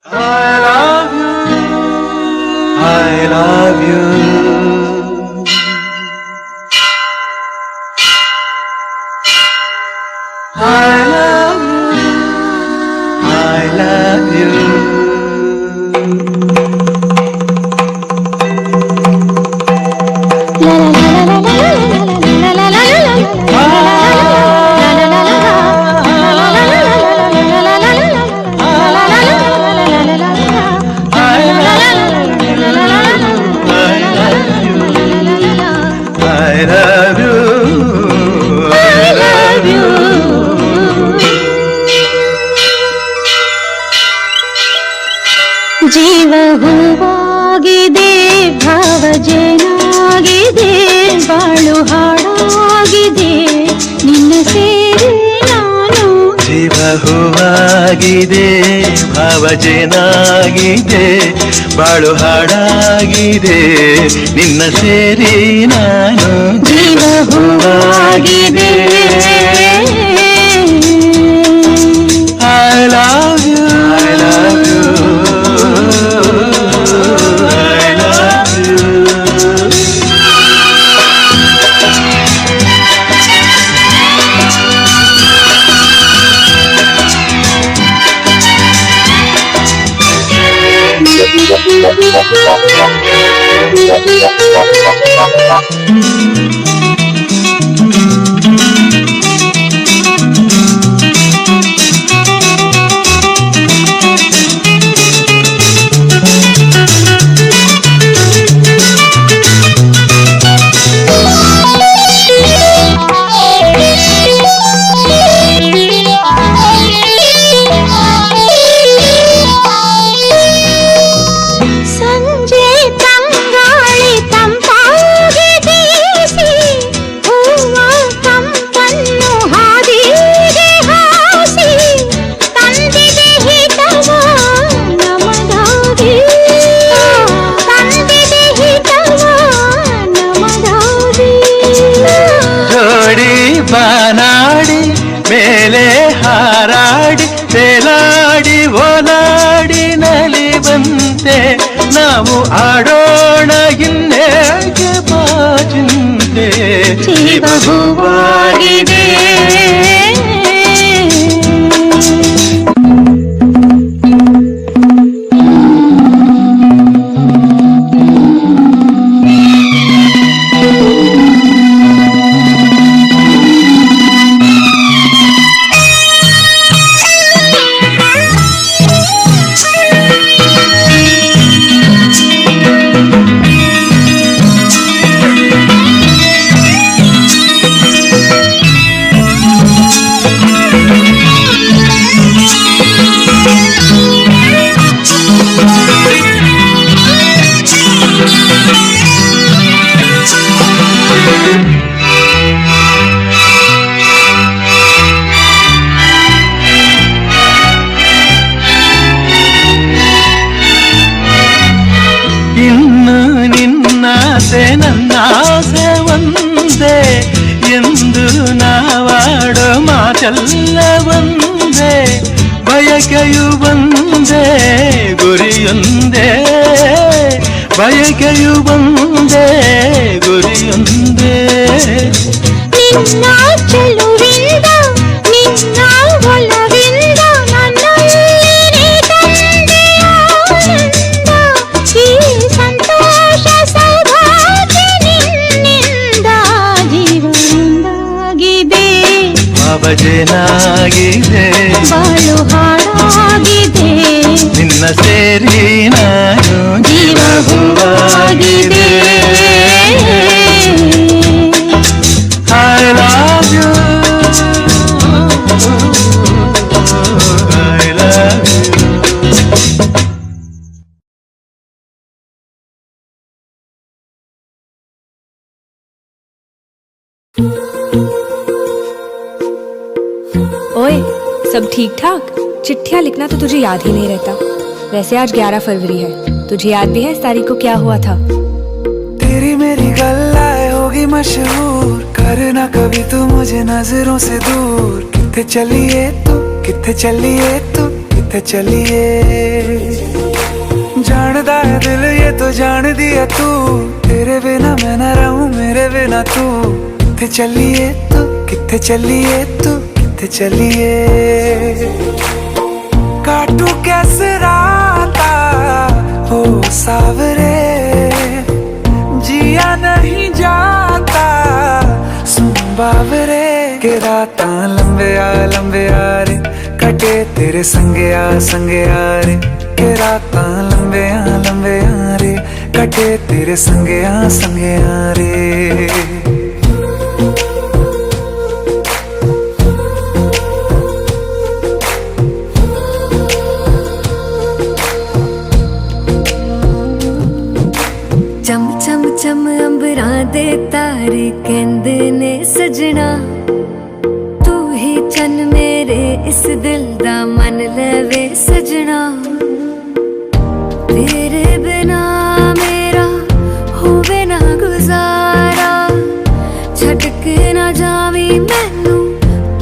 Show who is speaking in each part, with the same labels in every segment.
Speaker 1: I love you. I love you. I love you. I love you. I love you. I love you.
Speaker 2: ಜೀವ ಹೂವಾಗಿದೆ, ಭಾವ ಜೇನಾಗಿದೆ, ಬಾಳು ಹಾಡಾಗಿದೆ, ನಿನ್ನ ಸೇರಿ ನಾನು.
Speaker 1: ಜೀವ ಹೂವಾಗಿದೆ, ಭಾವ ಜೇನಾಗಿದೆ, ಬಾಳು ಹಾಡಾಗಿದೆ, ನಿನ್ನ ಸೇರಿ ನಾನು.
Speaker 2: ಜೀವ ಹೂವಾಗಿದೆ.
Speaker 1: I love you. I love you. I love you.
Speaker 2: ಸಂಜೆ ತಂಗಾಳಿ ತಂಪಾಗಿ ಬೀಸಿ, ಹೂವ ತಂಪನ್ನು ಹಾದಿಗೆ ಹಾಸಿ, ತಂದಿದೆ ಹಿತವ ನಮಗಾಗಿ, ತಂದಿದೆ ಹಿತವ ನಮಗಾಗಿ.
Speaker 1: ಜೋಡಿ ಬಾನಾಡಿ ಮೇಲೆ ಹಾರಾಡಿ ತೇಲಾಡಿ ಓಲಾಡಿ ನಲಿವಂತೆ ನಾವು ಆಡೋಣ ಇನ್ನೇಕೆ ಬಾಚಿಂತೆ.
Speaker 2: ಜೀವ ಹೂವಾಗಿದೆ.
Speaker 1: ಇನ್ನು ನಿನ್ನಾಸೆ ನನ್ನಾಸೆ ಒಂದೇ ಎಂದು ನಾವಾಡೋ ಮಾತೆಲ್ಲ ಒಂದೇ, ಬಯಕೆಯು ಒಂದೇ ಗುರಿಯೊಂದೇ, ಬಯಕೆಯು ಒಂದೇ ಗುರಿಯೊಂದೇ.
Speaker 2: ನಿನ್ನ ಚೆಲುವಿಂದ, ನಿನ್ನ ಒಲವಿಂದ ನನ್ನಲ್ಲಿ ತಂದೆ ಆನಂದ, ಈ ಸಂತೋಷ ಸೌಭಾಗ್ಯ ನಿನ್ನಿಂದ. ಜೀವನದಾಗಿದೆ,
Speaker 1: ಭಾವಜೇನಾಗಿದೆ,
Speaker 2: ಬಾಳು ಹಾಡಾಗಿದೆ,
Speaker 1: ನಿನ್ನ ಸೇರಿ ನಾನು.
Speaker 2: ಜೀವ ಹೂವಾಗಿದೆ.
Speaker 1: I love you. I love you.
Speaker 3: ओए, सब ठीक ठाक? चिट्ठियाँ लिखना तो तुझे याद ही नहीं रहता। वैसे आज 11 फरवरी है, तुझे याद भी है इस तारीख को क्या हुआ था?
Speaker 4: तेरी मेरी गल्लाए होगी मशहूर, करना कभी तू मुझे नजरों से दूर। किथे चलिए तू, किथे चलिए तू, किथे चलिए। दिल ये तो जान दिया तू, तेरे बिना मैं न रहूं मेरे बिना तू। किथे चलिए तू, किथे चलिए तू, किथे चलिए। काटू कैसे राता हो सावरे, जिया नहीं जाता सुन बावरे। के राता लंबे आ रे, कटे तेरे संगे आ रे। के राता लंबे आ रे, कटे तेरे संगे आ रे।
Speaker 5: चम चम चम अंबरां दे तारे कहंदे ने सजना, तू ही चन मेरे इस दिल दा मन लवे सजना। तेरे बिना मेरा होवे ना गुजारा, छड़ के ना जावी मैनू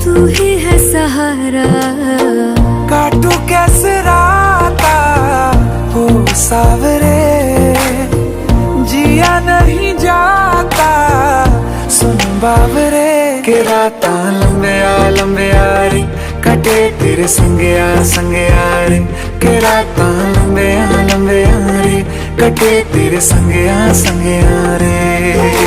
Speaker 5: तू ही है सहारा।
Speaker 4: काटू कैसे राता हो सावरे, जिया नहीं जाता सुन बावरे। के राता लंबे आ रे, कटे तेरे संगे आ रे। के राता लंबे आ रे, कटे तेरे संगे आ रे।